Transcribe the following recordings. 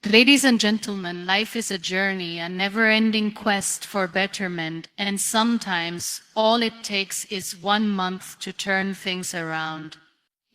Ladies and gentlemen, life is a journey, a never-ending quest for betterment, and sometimes all it takes is 1 month to turn things around.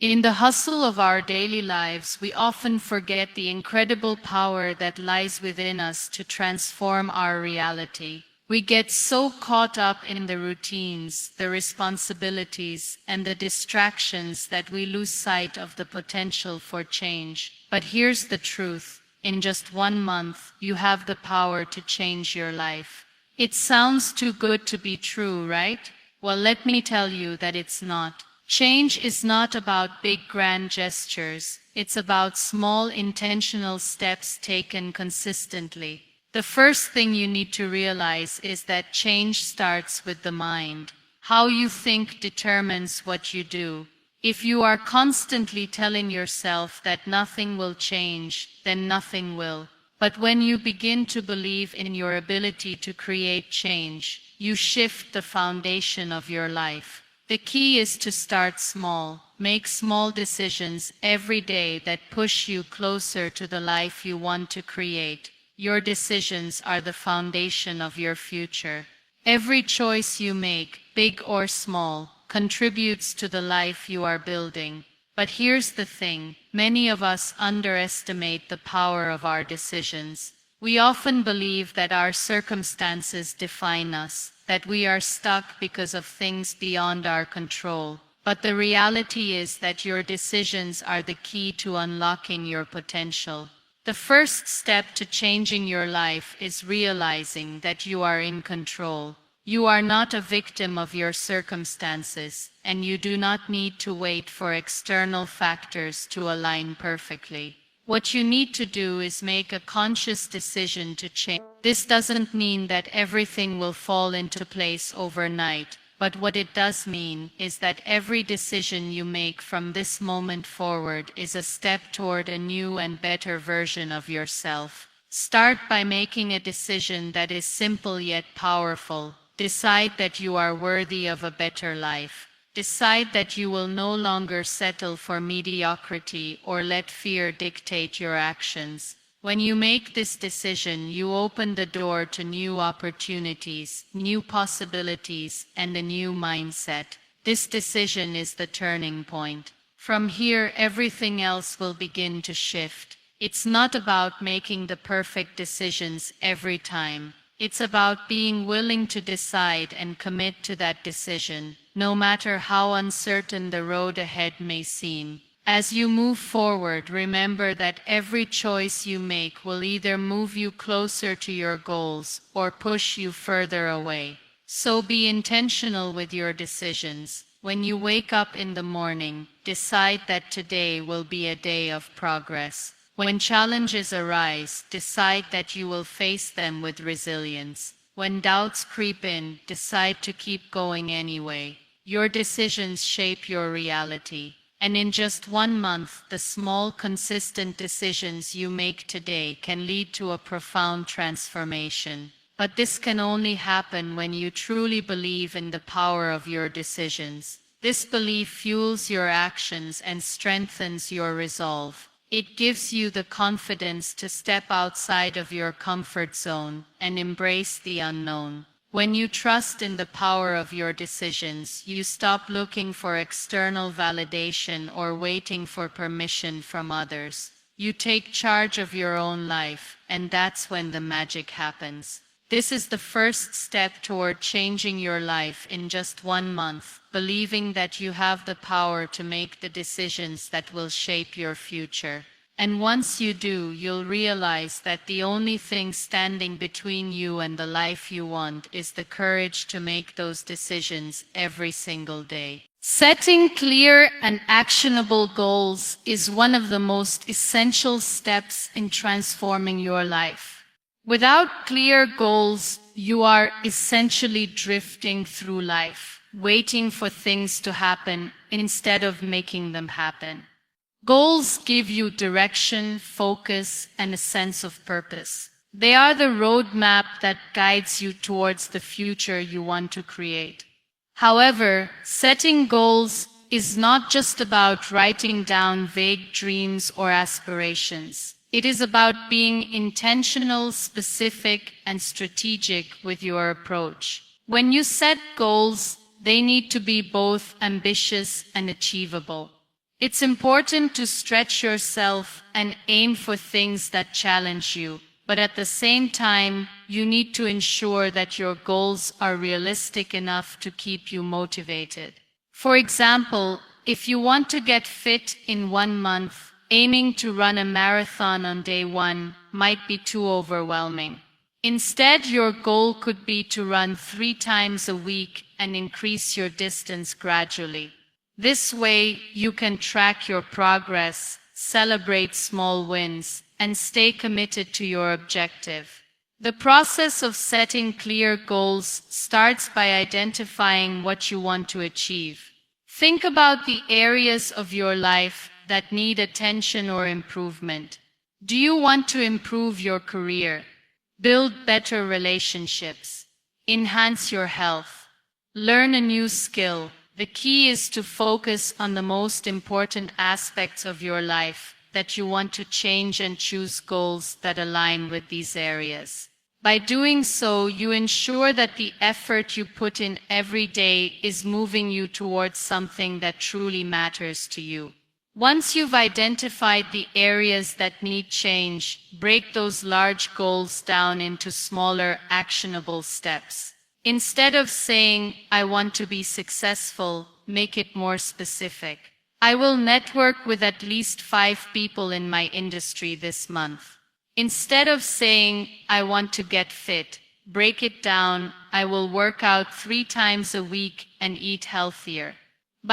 In the hustle of our daily lives, we often forget the incredible power that lies within us to transform our reality. We get so caught up in the routines, the responsibilities, and the distractions that we lose sight of the potential for change. But here's the truth. In just 1 month, you have the power to change your life. It sounds too good to be true, right? Well, let me tell you that it's not. Change is not about big grand gestures. It's about small intentional steps taken consistently. The first thing you need to realize is that change starts with the mind. How you think determines what you do. If you are constantly telling yourself that nothing will change, then nothing will. But when you begin to believe in your ability to create change, you shift the foundation of your life. The key is to start small. Make small decisions every day that push you closer to the life you want to create. Your decisions are the foundation of your future. Every choice you make, big or small, contributes to the life you are building. But here's the thing, many of us underestimate the power of our decisions. We often believe that our circumstances define us, that we are stuck because of things beyond our control. But the reality is that your decisions are the key to unlocking your potential. The first step to changing your life is realizing that you are in control. You are not a victim of your circumstances, and you do not need to wait for external factors to align perfectly. What you need to do is make a conscious decision to change. This doesn't mean that everything will fall into place overnight, but what it does mean is that every decision you make from this moment forward is a step toward a new and better version of yourself. Start by making a decision that is simple yet powerful. Decide that you are worthy of a better life. Decide that you will no longer settle for mediocrity or let fear dictate your actions. When you make this decision, you open the door to new opportunities, new possibilities, and a new mindset. This decision is the turning point. From here, everything else will begin to shift. It's not about making the perfect decisions every time. It's about being willing to decide and commit to that decision, no matter how uncertain the road ahead may seem. As you move forward, remember that every choice you make will either move you closer to your goals or push you further away. So be intentional with your decisions. When you wake up in the morning, decide that today will be a day of progress. When challenges arise, decide that you will face them with resilience. When doubts creep in, decide to keep going anyway. Your decisions shape your reality. And in just 1 month, the small, consistent decisions you make today can lead to a profound transformation. But this can only happen when you truly believe in the power of your decisions. This belief fuels your actions and strengthens your resolve. It gives you the confidence to step outside of your comfort zone and embrace the unknown. When you trust in the power of your decisions, you stop looking for external validation or waiting for permission from others. You take charge of your own life, and that's when the magic happens. This is the first step toward changing your life in just 1 month, believing that you have the power to make the decisions that will shape your future. And once you do, you'll realize that the only thing standing between you and the life you want is the courage to make those decisions every single day. Setting clear and actionable goals is one of the most essential steps in transforming your life. Without clear goals, you are essentially drifting through life, waiting for things to happen instead of making them happen. Goals give you direction, focus, and a sense of purpose. They are the roadmap that guides you towards the future you want to create. However, setting goals is not just about writing down vague dreams or aspirations. It is about being intentional, specific, and strategic with your approach. When you set goals, they need to be both ambitious and achievable. It's important to stretch yourself and aim for things that challenge you, but at the same time, you need to ensure that your goals are realistic enough to keep you motivated. For example, if you want to get fit in 1 month, aiming to run a marathon on day 1 might be too overwhelming. Instead, your goal could be to run 3 times a week and increase your distance gradually. This way, you can track your progress, celebrate small wins, and stay committed to your objective. The process of setting clear goals starts by identifying what you want to achieve. Think about the areas of your life that need attention or improvement. Do you want to improve your career, build better relationships, enhance your health, learn a new skill? The key is to focus on the most important aspects of your life that you want to change and choose goals that align with these areas. By doing so, you ensure that the effort you put in every day is moving you towards something that truly matters to you. Once you've identified the areas that need change, break those large goals down into smaller, actionable steps. Instead of saying, "I want to be successful," make it more specific. I will network with at least 5 people in my industry this month. Instead of saying, "I want to get fit," break it down, "I will work out 3 times a week and eat healthier."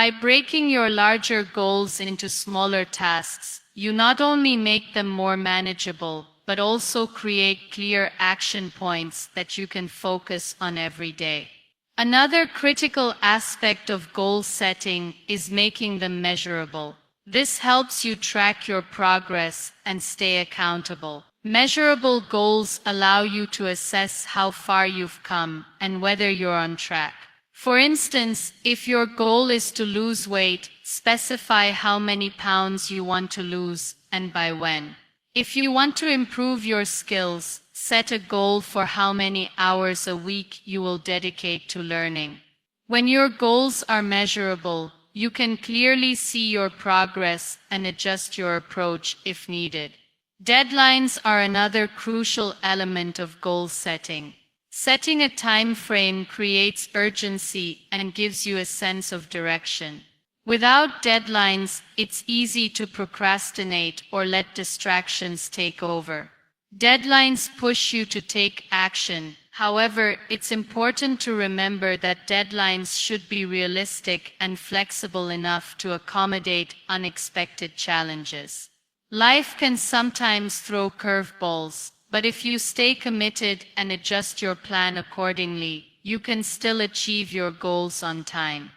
By breaking your larger goals into smaller tasks, you not only make them more manageable, but also create clear action points that you can focus on every day. Another critical aspect of goal setting is making them measurable. This helps you track your progress and stay accountable. Measurable goals allow you to assess how far you've come and whether you're on track. For instance, if your goal is to lose weight, specify how many pounds you want to lose and by when. If you want to improve your skills, set a goal for how many hours a week you will dedicate to learning. When your goals are measurable, you can clearly see your progress and adjust your approach if needed. Deadlines are another crucial element of goal setting. Setting a time frame creates urgency and gives you a sense of direction. Without deadlines, it's easy to procrastinate or let distractions take over. Deadlines push you to take action. However, it's important to remember that deadlines should be realistic and flexible enough to accommodate unexpected challenges. Life can sometimes throw curveballs, but if you stay committed and adjust your plan accordingly, you can still achieve your goals on time.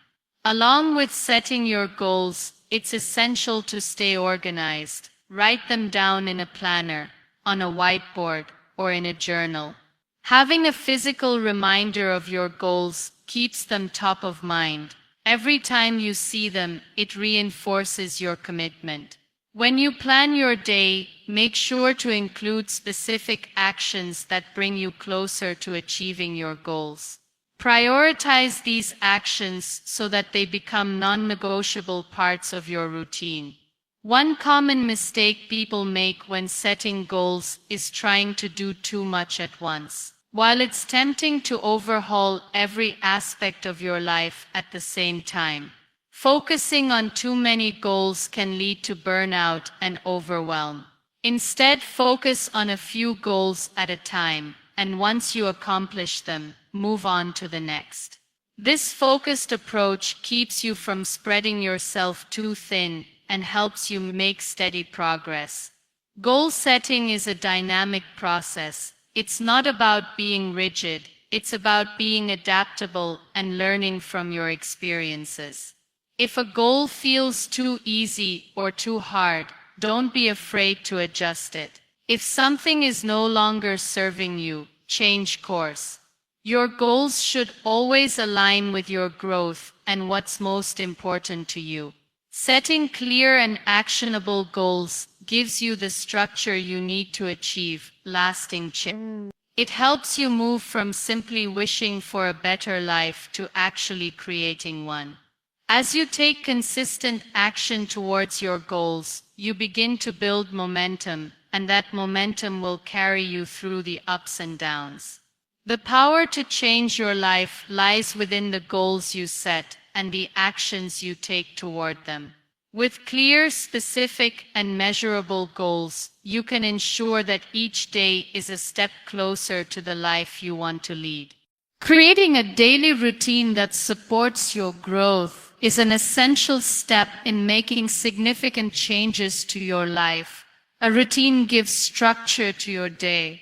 Along with setting your goals, it's essential to stay organized. Write them down in a planner, on a whiteboard, or in a journal. Having a physical reminder of your goals keeps them top of mind. Every time you see them, it reinforces your commitment. When you plan your day, make sure to include specific actions that bring you closer to achieving your goals. Prioritize these actions so that they become non-negotiable parts of your routine. One common mistake people make when setting goals is trying to do too much at once. While it's tempting to overhaul every aspect of your life at the same time, focusing on too many goals can lead to burnout and overwhelm. Instead, focus on a few goals at a time, and once you accomplish them, move on to the next. This focused approach keeps you from spreading yourself too thin and helps you make steady progress. Goal setting is a dynamic process. It's not about being rigid, it's about being adaptable and learning from your experiences. If a goal feels too easy or too hard, don't be afraid to adjust it. If something is no longer serving you, change course. Your goals should always align with your growth and what's most important to you. Setting clear and actionable goals gives you the structure you need to achieve lasting change. It helps you move from simply wishing for a better life to actually creating one. As you take consistent action towards your goals, you begin to build momentum, and that momentum will carry you through the ups and downs. The power to change your life lies within the goals you set and the actions you take toward them. With clear, specific, and measurable goals, you can ensure that each day is a step closer to the life you want to lead. Creating a daily routine that supports your growth is an essential step in making significant changes to your life. A routine gives structure to your day,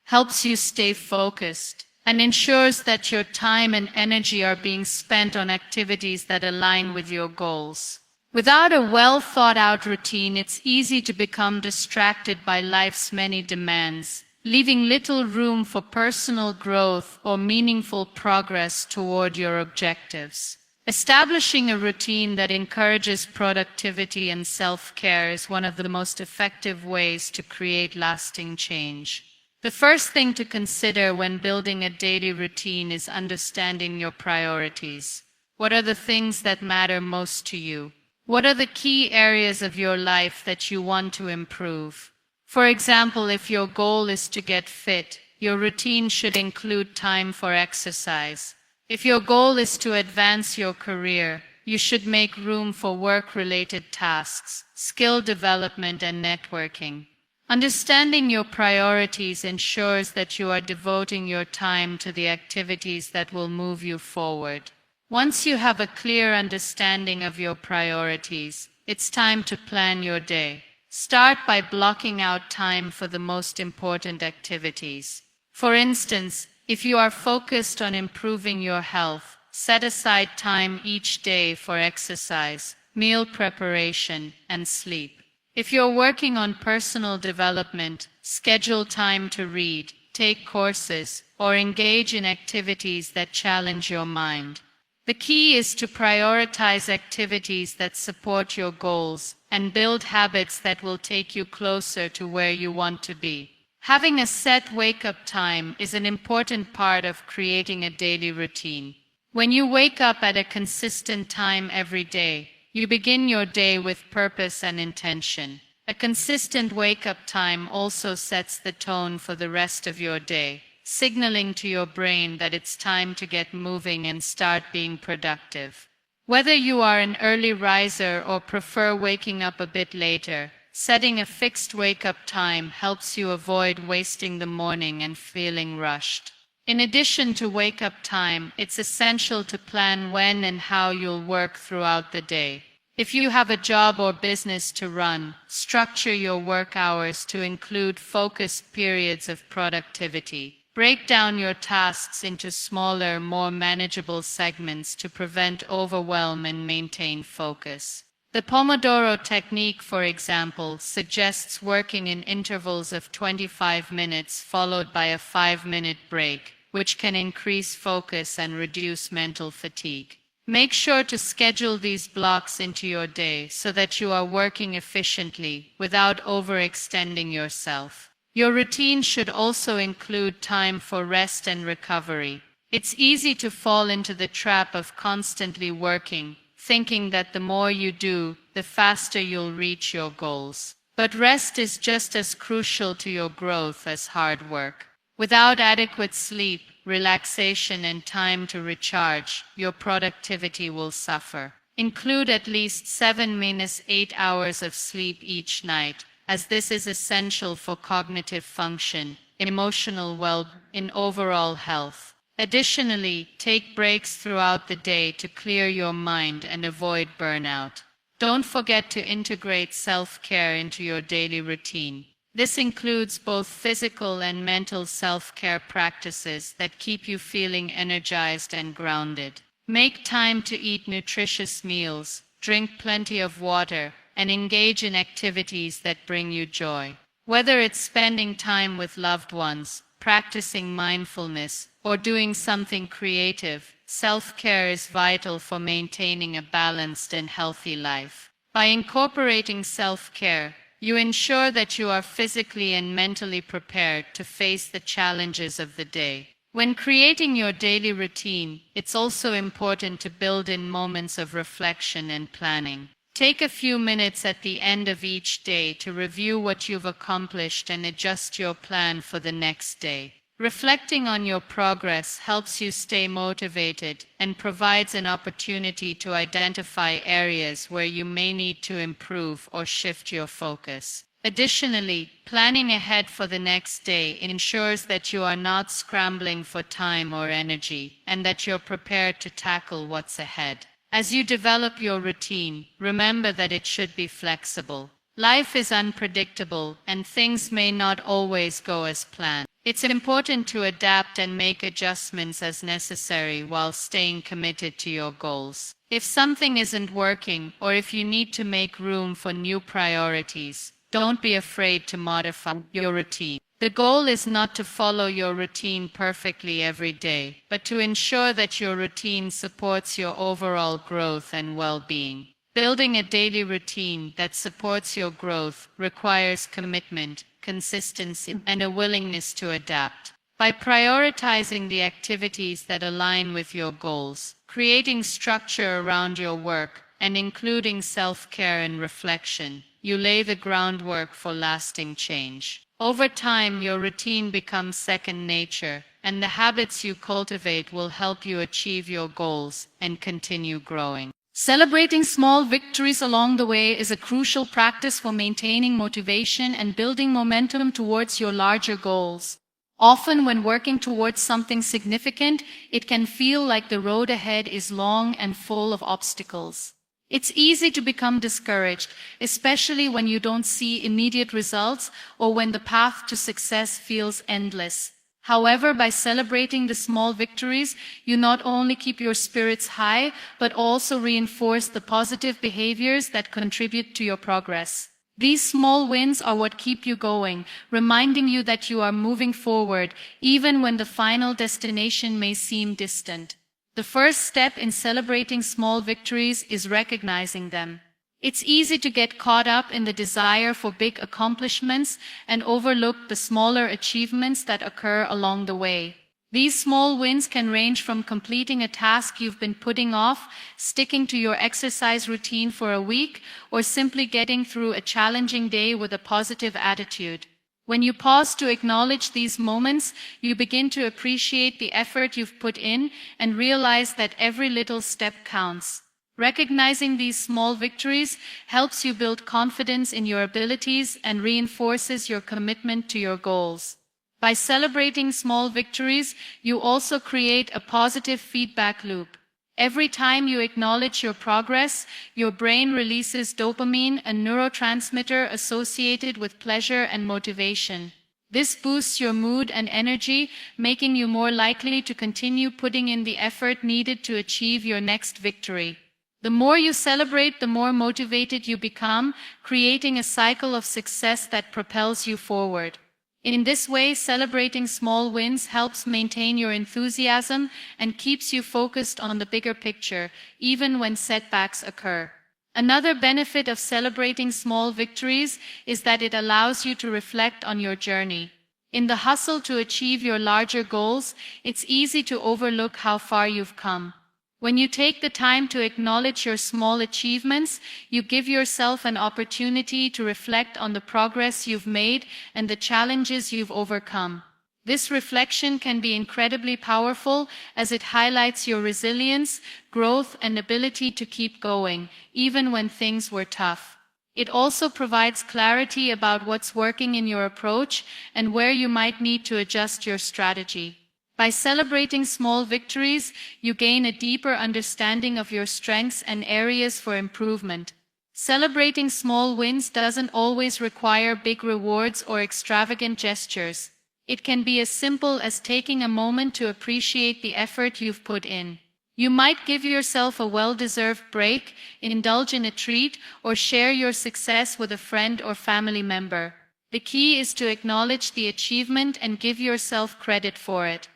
helps you stay focused, and ensures that your time and energy are being spent on activities that align with your goals. Without a well-thought-out routine, it's easy to become distracted by life's many demands, leaving little room for personal growth or meaningful progress toward your objectives. Establishing a routine that encourages productivity and self-care is one of the most effective ways to create lasting change. The first thing to consider when building a daily routine is understanding your priorities. What are the things that matter most to you? What are the key areas of your life that you want to improve? For example, if your goal is to get fit, your routine should include time for exercise. If your goal is to advance your career, you should make room for work-related tasks, skill development, and networking. Understanding your priorities ensures that you are devoting your time to the activities that will move you forward. Once you have a clear understanding of your priorities, it's time to plan your day. Start by blocking out time for the most important activities. For instance, if you are focused on improving your health, set aside time each day for exercise, meal preparation, and sleep. If you're working on personal development, schedule time to read, take courses, or engage in activities that challenge your mind. The key is to prioritize activities that support your goals and build habits that will take you closer to where you want to be. Having a set wake-up time is an important part of creating a daily routine. When you wake up at a consistent time every day, you begin your day with purpose and intention. A consistent wake-up time also sets the tone for the rest of your day, signaling to your brain that it's time to get moving and start being productive. Whether you are an early riser or prefer waking up a bit later, setting a fixed wake-up time helps you avoid wasting the morning and feeling rushed. In addition to wake-up time, it's essential to plan when and how you'll work throughout the day. If you have a job or business to run, structure your work hours to include focused periods of productivity. Break down your tasks into smaller, more manageable segments to prevent overwhelm and maintain focus. The Pomodoro technique, for example, suggests working in intervals of 25 minutes followed by a 5-minute break, which can increase focus and reduce mental fatigue. Make sure to schedule these blocks into your day so that you are working efficiently without overextending yourself. Your routine should also include time for rest and recovery. It's easy to fall into the trap of constantly working, thinking that the more you do, the faster you'll reach your goals. But rest is just as crucial to your growth as hard work. Without adequate sleep, relaxation, and time to recharge, your productivity will suffer. Include at least 7–8 hours of sleep each night, as this is essential for cognitive function, emotional well-being, and overall health. Additionally, take breaks throughout the day to clear your mind and avoid burnout. Don't forget to integrate self-care into your daily routine. This includes both physical and mental self-care practices that keep you feeling energized and grounded. Make time to eat nutritious meals, drink plenty of water, and engage in activities that bring you joy. Whether it's spending time with loved ones, practicing mindfulness, or doing something creative, self-care is vital for maintaining a balanced and healthy life. By incorporating self-care, You ensure that you are physically and mentally prepared to face the challenges of the day. When creating your daily routine, it's also important to build in moments of reflection and planning. Take a few minutes at the end of each day to review what you've accomplished and adjust your plan for the next day. Reflecting on your progress helps you stay motivated and provides an opportunity to identify areas where you may need to improve or shift your focus. Additionally, planning ahead for the next day ensures that you are not scrambling for time or energy and that you're prepared to tackle what's ahead. As you develop your routine, remember that it should be flexible. Life is unpredictable and things may not always go as planned. It's important to adapt and make adjustments as necessary while staying committed to your goals. If something isn't working or if you need to make room for new priorities, don't be afraid to modify your routine. The goal is not to follow your routine perfectly every day, but to ensure that your routine supports your overall growth and well-being. Building a daily routine that supports your growth requires commitment, consistency, and a willingness to adapt. By prioritizing the activities that align with your goals, creating structure around your work, and including self-care and reflection, you lay the groundwork for lasting change. Over time, your routine becomes second nature, and the habits you cultivate will help you achieve your goals and continue growing. Celebrating small victories along the way is a crucial practice for maintaining motivation and building momentum towards your larger goals. Often, when working towards something significant, it can feel like the road ahead is long and full of obstacles. It's easy to become discouraged, especially when you don't see immediate results or when the path to success feels endless. However, by celebrating the small victories, you not only keep your spirits high, but also reinforce the positive behaviors that contribute to your progress. These small wins are what keep you going, reminding you that you are moving forward, even when the final destination may seem distant. The first step in celebrating small victories is recognizing them. It's easy to get caught up in the desire for big accomplishments and overlook the smaller achievements that occur along the way. These small wins can range from completing a task you've been putting off, sticking to your exercise routine for a week, or simply getting through a challenging day with a positive attitude. When you pause to acknowledge these moments, you begin to appreciate the effort you've put in and realize that every little step counts. Recognizing these small victories helps you build confidence in your abilities and reinforces your commitment to your goals. By celebrating small victories, you also create a positive feedback loop. Every time you acknowledge your progress, your brain releases dopamine, a neurotransmitter associated with pleasure and motivation. This boosts your mood and energy, making you more likely to continue putting in the effort needed to achieve your next victory. The more you celebrate, the more motivated you become, creating a cycle of success that propels you forward. In this way, celebrating small wins helps maintain your enthusiasm and keeps you focused on the bigger picture, even when setbacks occur. Another benefit of celebrating small victories is that it allows you to reflect on your journey. In the hustle to achieve your larger goals, it's easy to overlook how far you've come. When you take the time to acknowledge your small achievements, you give yourself an opportunity to reflect on the progress you've made and the challenges you've overcome. This reflection can be incredibly powerful as it highlights your resilience, growth, and ability to keep going, even when things were tough. It also provides clarity about what's working in your approach and where you might need to adjust your strategy. By celebrating small victories, you gain a deeper understanding of your strengths and areas for improvement. Celebrating small wins doesn't always require big rewards or extravagant gestures. It can be as simple as taking a moment to appreciate the effort you've put in. You might give yourself a well-deserved break, indulge in a treat, or share your success with a friend or family member. The key is to acknowledge the achievement and give yourself credit for it.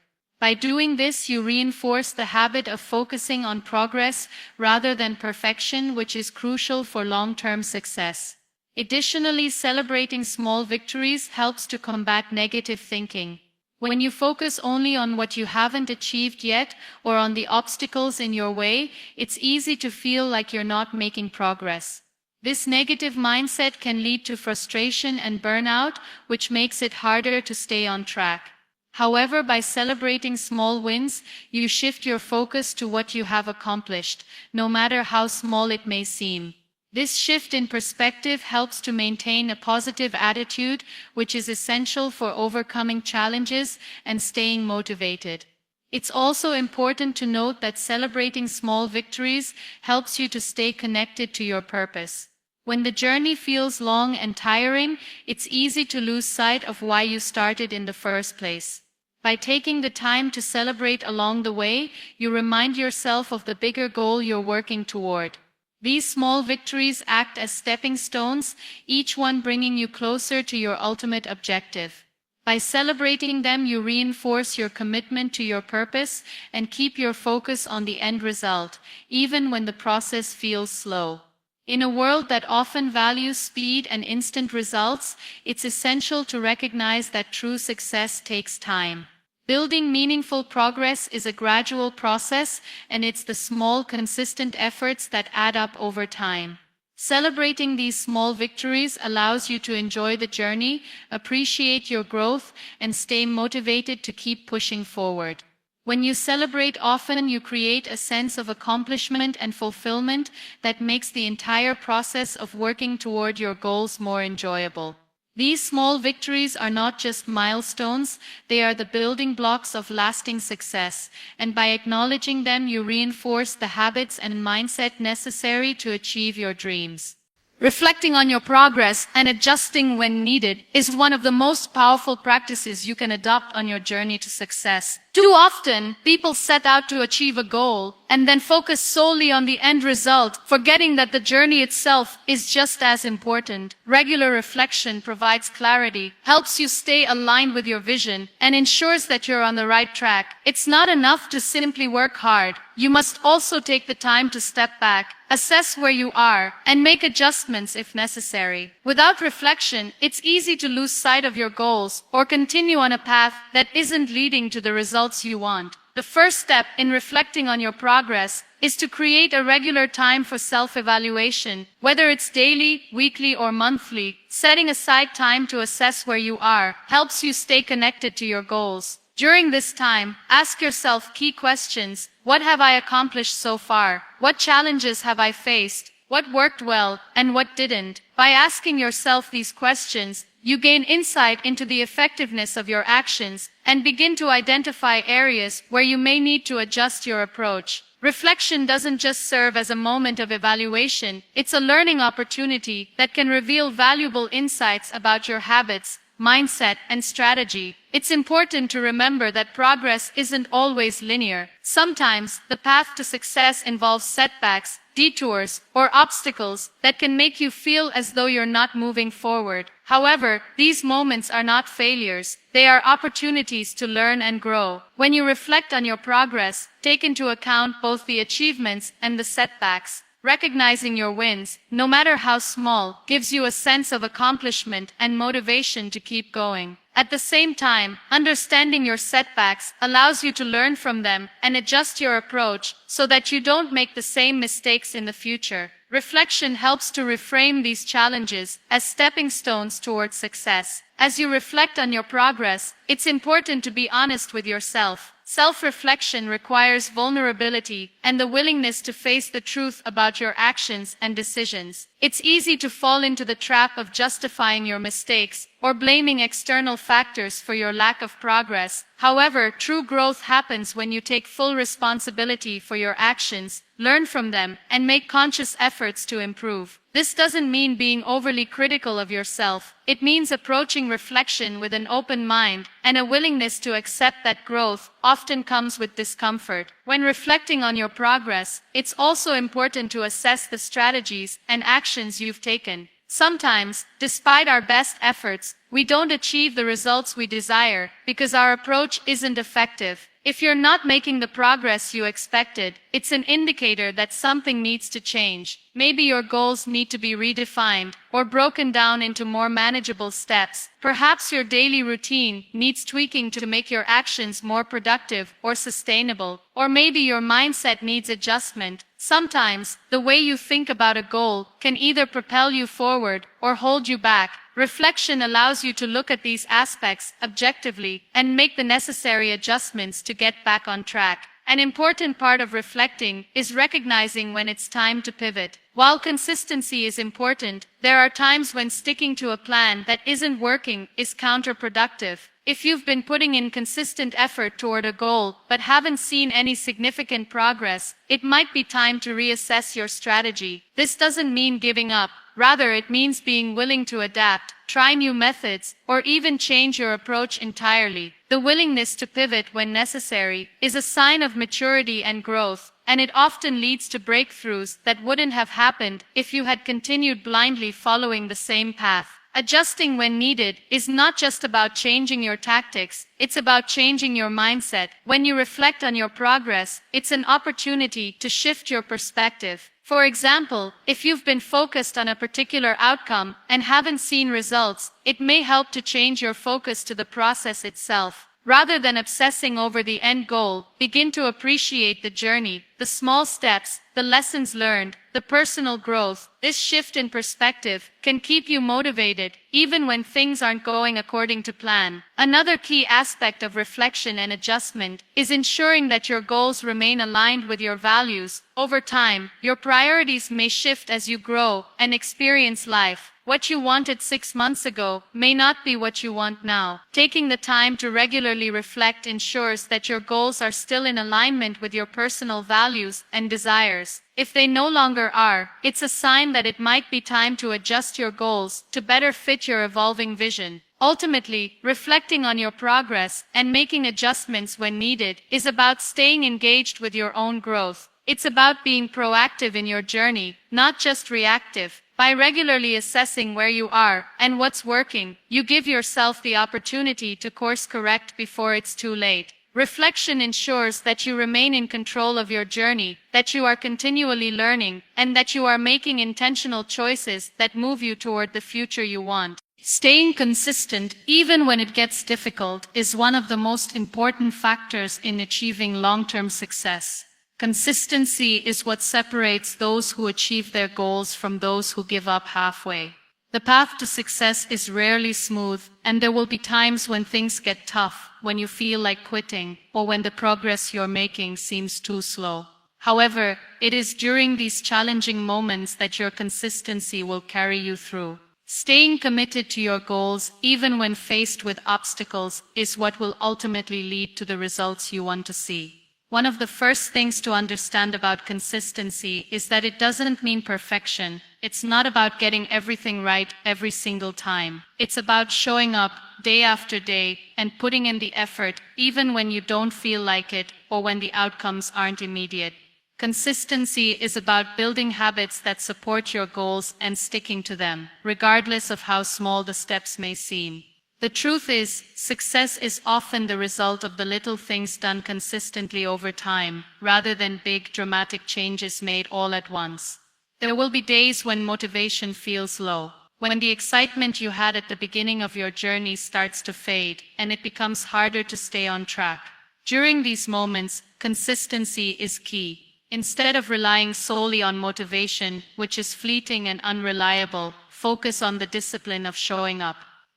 By doing this, you reinforce the habit of focusing on progress rather than perfection, which is crucial for long-term success. Additionally, celebrating small victories helps to combat negative thinking. When you focus only on what you haven't achieved yet or on the obstacles in your way, it's easy to feel like you're not making progress. This negative mindset can lead to frustration and burnout, which makes it harder to stay on track. However, by celebrating small wins, you shift your focus to what you have accomplished, no matter how small it may seem. This shift in perspective helps to maintain a positive attitude, which is essential for overcoming challenges and staying motivated. It's also important to note that celebrating small victories helps you to stay connected to your purpose. When the journey feels long and tiring, it's easy to lose sight of why you started in the first place. By taking the time to celebrate along the way, you remind yourself of the bigger goal you're working toward. These small victories act as stepping stones, each one bringing you closer to your ultimate objective. By celebrating them, you reinforce your commitment to your purpose and keep your focus on the end result, even when the process feels slow. In a world that often values speed and instant results, it's essential to recognize that true success takes time. Building meaningful progress is a gradual process, and it's the small, consistent efforts that add up over time. Celebrating these small victories allows you to enjoy the journey, appreciate your growth, and stay motivated to keep pushing forward. When you celebrate often, you create a sense of accomplishment and fulfillment that makes the entire process of working toward your goals more enjoyable. These small victories are not just milestones, they are the building blocks of lasting success, and by acknowledging them, you reinforce the habits and mindset necessary to achieve your dreams. Reflecting on your progress and adjusting when needed is one of the most powerful practices you can adopt on your journey to success. Too often, people set out to achieve a goal and then focus solely on the end result, forgetting that the journey itself is just as important. Regular reflection provides clarity, helps you stay aligned with your vision, and ensures that you're on the right track. It's not enough to simply work hard. You must also take the time to step back, assess where you are, and make adjustments if necessary. Without reflection, it's easy to lose sight of your goals or continue on a path that isn't leading to the results you want. The first step in reflecting on your progress is to create a regular time for self-evaluation, whether it's daily, weekly, or monthly. Setting aside time to assess where you are helps you stay connected to your goals. During this time, ask yourself key questions. What have I accomplished so far? What challenges have I faced? What worked well and what didn't? By asking yourself these questions, you gain insight into the effectiveness of your actions and begin to identify areas where you may need to adjust your approach. Reflection doesn't just serve as a moment of evaluation, it's a learning opportunity that can reveal valuable insights about your habits, mindset, and strategy. It's important to remember that progress isn't always linear. Sometimes, the path to success involves setbacks, detours, or obstacles that can make you feel as though you're not moving forward. However, these moments are not failures. They are opportunities to learn and grow. When you reflect on your progress, take into account both the achievements and the setbacks. Recognizing your wins, no matter how small, gives you a sense of accomplishment and motivation to keep going. At the same time, understanding your setbacks allows you to learn from them and adjust your approach so that you don't make the same mistakes in the future. Reflection helps to reframe these challenges as stepping stones towards success. As you reflect on your progress, it's important to be honest with yourself. Self-reflection requires vulnerability and the willingness to face the truth about your actions and decisions. It's easy to fall into the trap of justifying your mistakes or blaming external factors for your lack of progress. However, true growth happens when you take full responsibility for your actions, learn from them, and make conscious efforts to improve. This doesn't mean being overly critical of yourself. It means approaching reflection with an open mind and a willingness to accept that growth often comes with discomfort. When reflecting on your progress, it's also important to assess the strategies and actions you've taken. Sometimes, despite our best efforts, We don't achieve the results we desire because our approach isn't effective. If you're not making the progress you expected, it's an indicator that something needs to change. Maybe your goals need to be redefined or broken down into more manageable steps. Perhaps your daily routine needs tweaking to make your actions more productive or sustainable. Or maybe your mindset needs adjustment. Sometimes, the way you think about a goal can either propel you forward or hold you back. Reflection allows you to look at these aspects objectively and make the necessary adjustments to get back on track. An important part of reflecting is recognizing when it's time to pivot. While consistency is important, there are times when sticking to a plan that isn't working is counterproductive. If you've been putting in consistent effort toward a goal but haven't seen any significant progress, it might be time to reassess your strategy. This doesn't mean giving up. Rather, it means being willing to adapt, try new methods, or even change your approach entirely. The willingness to pivot when necessary is a sign of maturity and growth, and it often leads to breakthroughs that wouldn't have happened if you had continued blindly following the same path. Adjusting when needed is not just about changing your tactics, it's about changing your mindset. When you reflect on your progress, it's an opportunity to shift your perspective. For example, if you've been focused on a particular outcome and haven't seen results, it may help to change your focus to the process itself. Rather than obsessing over the end goal, begin to appreciate the journey, the small steps, the lessons learned, the personal growth. This shift in perspective can keep you motivated, even when things aren't going according to plan. Another key aspect of reflection and adjustment is ensuring that your goals remain aligned with your values. Over time, your priorities may shift as you grow and experience life. What you wanted 6 months ago may not be what you want now. Taking the time to regularly reflect ensures that your goals are still in alignment with your personal values and desires. If they no longer are, it's a sign that it might be time to adjust your goals to better fit your evolving vision. Ultimately, reflecting on your progress and making adjustments when needed is about staying engaged with your own growth. It's about being proactive in your journey, not just reactive. By regularly assessing where you are and what's working, you give yourself the opportunity to course correct before it's too late. Reflection ensures that you remain in control of your journey, that you are continually learning, and that you are making intentional choices that move you toward the future you want. Staying consistent, even when it gets difficult, is one of the most important factors in achieving long-term success. Consistency is what separates those who achieve their goals from those who give up halfway. The path to success is rarely smooth, and there will be times when things get tough, when you feel like quitting, or when the progress you're making seems too slow. However, it is during these challenging moments that your consistency will carry you through. Staying committed to your goals, even when faced with obstacles, is what will ultimately lead to the results you want to see. One of the first things to understand about consistency is that it doesn't mean perfection. It's not about getting everything right every single time. It's about showing up day after day and putting in the effort even when you don't feel like it or when the outcomes aren't immediate. Consistency is about building habits that support your goals and sticking to them, regardless of how small the steps may seem. The truth is, success is often the result of the little things done consistently over time, rather than big dramatic changes made all at once. There will be days when motivation feels low, when the excitement you had at the beginning of your journey starts to fade, and it becomes harder to stay on track. During these moments, consistency is key. Instead of relying solely on motivation, which is fleeting and unreliable, focus on the discipline of showing up.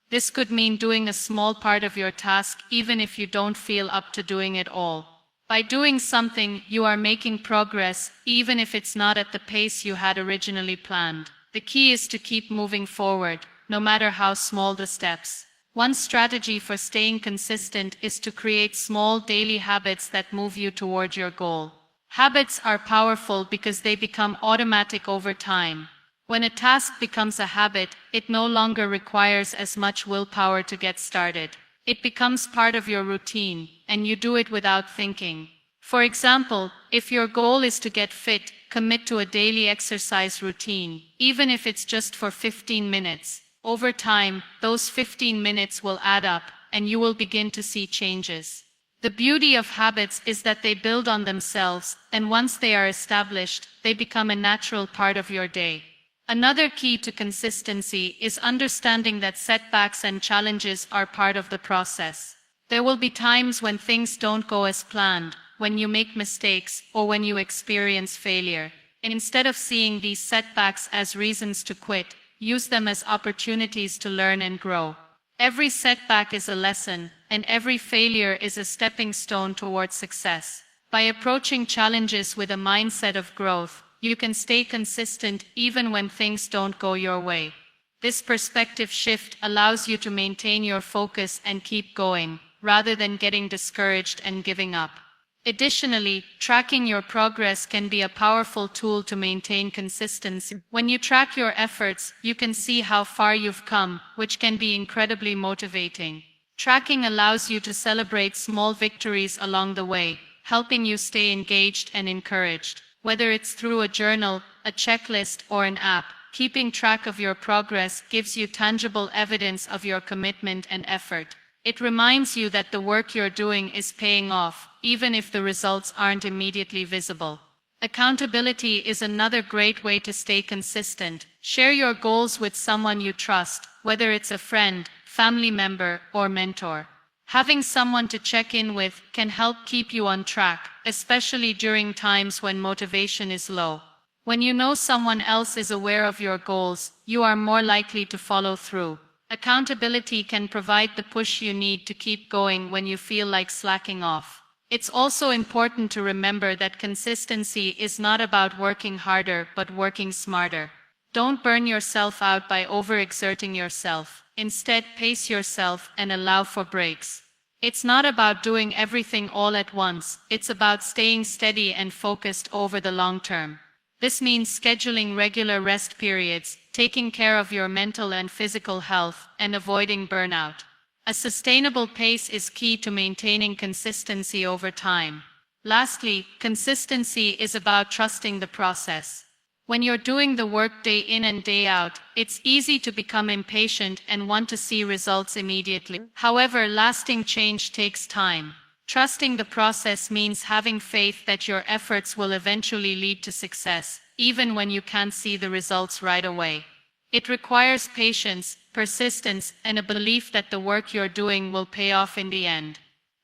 This could mean doing a small part of your task even if you don't feel up to doing it all. By doing something, you are making progress, even if it's not at the pace you had originally planned. The key is to keep moving forward, no matter how small the steps. One strategy for staying consistent is to create small daily habits that move you toward your goal. Habits are powerful because they become automatic over time. When a task becomes a habit, it no longer requires as much willpower to get started. It becomes part of your routine, and you do it without thinking. For example, if your goal is to get fit, commit to a daily exercise routine, even if it's just for 15 minutes. Over time, those 15 minutes will add up, and you will begin to see changes. The beauty of habits is that they build on themselves, and once they are established, they become a natural part of your day. Another key to consistency is understanding that setbacks and challenges are part of the process. There will be times when things don't go as planned, when you make mistakes, or when you experience failure. And instead of seeing these setbacks as reasons to quit, use them as opportunities to learn and grow. Every setback is a lesson, and every failure is a stepping stone towards success. By approaching challenges with a mindset of growth, you can stay consistent even when things don't go your way. This perspective shift allows you to maintain your focus and keep going, rather than getting discouraged and giving up. Additionally, tracking your progress can be a powerful tool to maintain consistency. When you track your efforts, you can see how far you've come, which can be incredibly motivating. Tracking allows you to celebrate small victories along the way, helping you stay engaged and encouraged. Whether it's through a journal, a checklist, or an app, keeping track of your progress gives you tangible evidence of your commitment and effort. It reminds you that the work you're doing is paying off, even if the results aren't immediately visible. Accountability is another great way to stay consistent. Share your goals with someone you trust, whether it's a friend, family member, or mentor. Having someone to check in with can help keep you on track, especially during times when motivation is low. When you know someone else is aware of your goals, you are more likely to follow through. Accountability can provide the push you need to keep going when you feel like slacking off. It's also important to remember that consistency is not about working harder but working smarter. Don't burn yourself out by overexerting yourself. Instead, pace yourself and allow for breaks. It's not about doing everything all at once, it's about staying steady and focused over the long term. This means scheduling regular rest periods, taking care of your mental and physical health, and avoiding burnout. A sustainable pace is key to maintaining consistency over time. Lastly, consistency is about trusting the process. When you're doing the work day in and day out, it's easy to become impatient and want to see results immediately. However, lasting change takes time. Trusting the process means having faith that your efforts will eventually lead to success, even when you can't see the results right away. It requires patience, persistence, and a belief that the work you're doing will pay off in the end.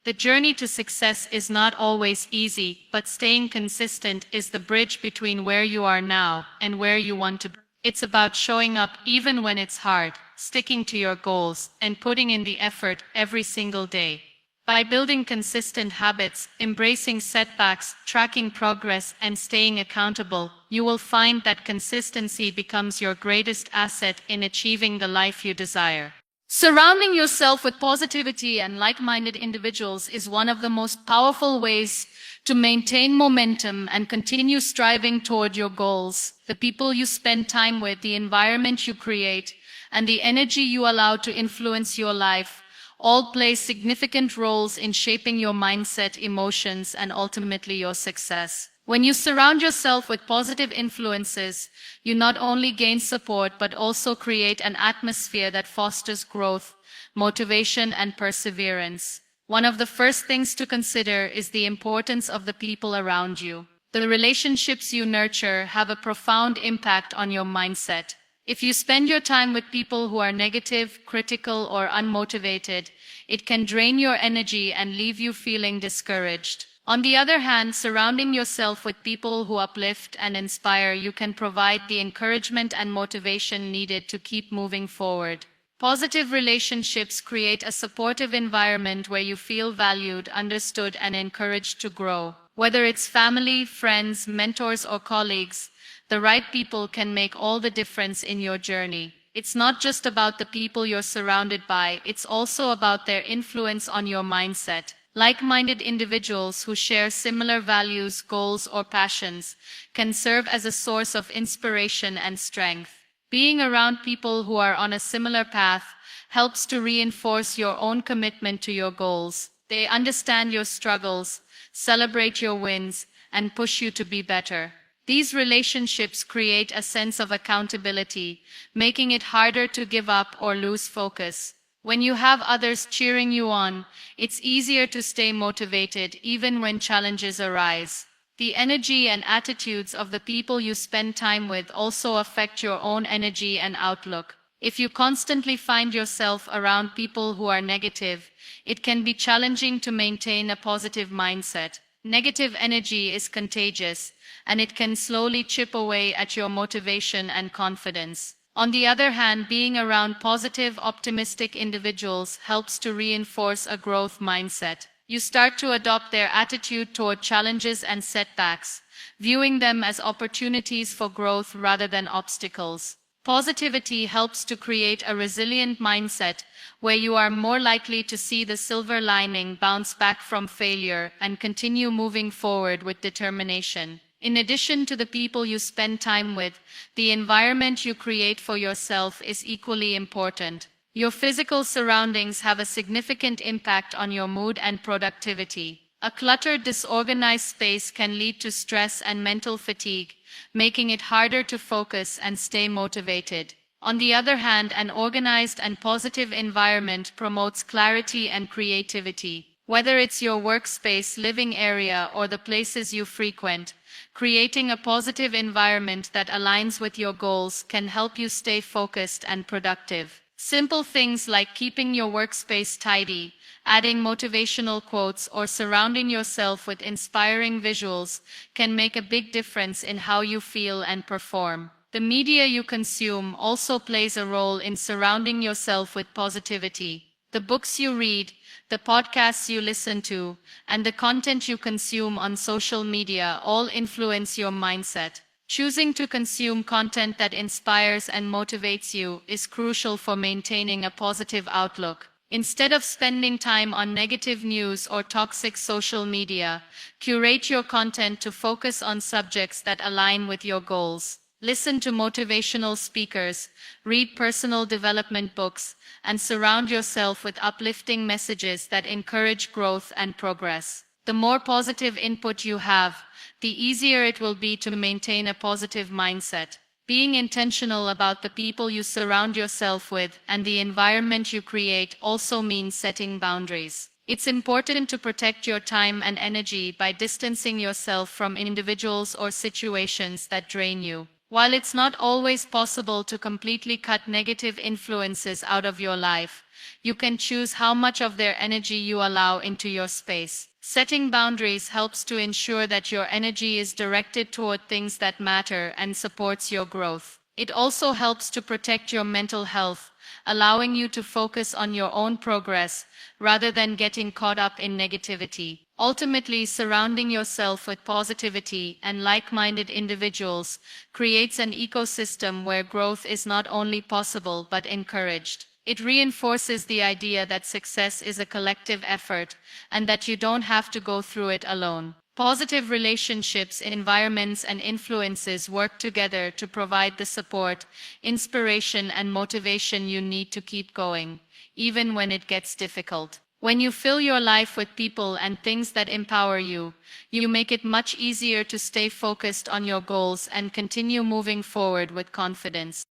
The journey to success is not always easy, but staying consistent is the bridge between where you are now and where you want to be. It's about showing up even when it's hard, sticking to your goals, and putting in the effort every single day. By building consistent habits, embracing setbacks, tracking progress, and staying accountable, you will find that consistency becomes your greatest asset in achieving the life you desire. Surrounding yourself with positivity and like-minded individuals is one of the most powerful ways to maintain momentum and continue striving toward your goals. The people you spend time with, the environment you create, and the energy you allow to influence your life all play significant roles in shaping your mindset, emotions, and ultimately your success. When you surround yourself with positive influences, you not only gain support but also create an atmosphere that fosters growth, motivation, and perseverance. One of the first things to consider is the importance of the people around you. The relationships you nurture have a profound impact on your mindset. If you spend your time with people who are negative, critical, or unmotivated, it can drain your energy and leave you feeling discouraged. On the other hand, surrounding yourself with people who uplift and inspire you can provide the encouragement and motivation needed to keep moving forward. Positive relationships create a supportive environment where you feel valued, understood, and encouraged to grow. Whether it's family, friends, mentors, or colleagues, the right people can make all the difference in your journey. It's not just about the people you're surrounded by, it's also about their influence on your mindset. Like-minded individuals who share similar values, goals, or passions can serve as a source of inspiration and strength. Being around people who are on a similar path helps to reinforce your own commitment to your goals. They understand your struggles, celebrate your wins, and push you to be better. These relationships create a sense of accountability, making it harder to give up or lose focus. When you have others cheering you on, it's easier to stay motivated even when challenges arise. The energy and attitudes of the people you spend time with also affect your own energy and outlook. If you constantly find yourself around people who are negative, it can be challenging to maintain a positive mindset. Negative energy is contagious, and it can slowly chip away at your motivation and confidence. On the other hand, being around positive, optimistic individuals helps to reinforce a growth mindset. You start to adopt their attitude toward challenges and setbacks, viewing them as opportunities for growth rather than obstacles. Positivity helps to create a resilient mindset where you are more likely to see the silver lining, bounce back from failure, and continue moving forward with determination. In addition to the people you spend time with, the environment you create for yourself is equally important. Your physical surroundings have a significant impact on your mood and productivity. A cluttered, disorganized space can lead to stress and mental fatigue, making it harder to focus and stay motivated. On the other hand, an organized and positive environment promotes clarity and creativity. Whether it's your workspace, living area, or the places you frequent, creating a positive environment that aligns with your goals can help you stay focused and productive. Simple things like keeping your workspace tidy, adding motivational quotes, or surrounding yourself with inspiring visuals can make a big difference in how you feel and perform. The media you consume also plays a role in surrounding yourself with positivity. The books you read, the podcasts you listen to, and the content you consume on social media all influence your mindset. Choosing to consume content that inspires and motivates you is crucial for maintaining a positive outlook. Instead of spending time on negative news or toxic social media, curate your content to focus on subjects that align with your goals. Listen to motivational speakers, read personal development books, and surround yourself with uplifting messages that encourage growth and progress. The more positive input you have, the easier it will be to maintain a positive mindset. Being intentional about the people you surround yourself with and the environment you create also means setting boundaries. It's important to protect your time and energy by distancing yourself from individuals or situations that drain you. While it's not always possible to completely cut negative influences out of your life, you can choose how much of their energy you allow into your space. Setting boundaries helps to ensure that your energy is directed toward things that matter and supports your growth. It also helps to protect your mental health, allowing you to focus on your own progress rather than getting caught up in negativity. Ultimately, surrounding yourself with positivity and like-minded individuals creates an ecosystem where growth is not only possible but encouraged. It reinforces the idea that success is a collective effort and that you don't have to go through it alone. Positive relationships, environments, and influences work together to provide the support, inspiration, and motivation you need to keep going, even when it gets difficult. When you fill your life with people and things that empower you, you make it much easier to stay focused on your goals and continue moving forward with confidence.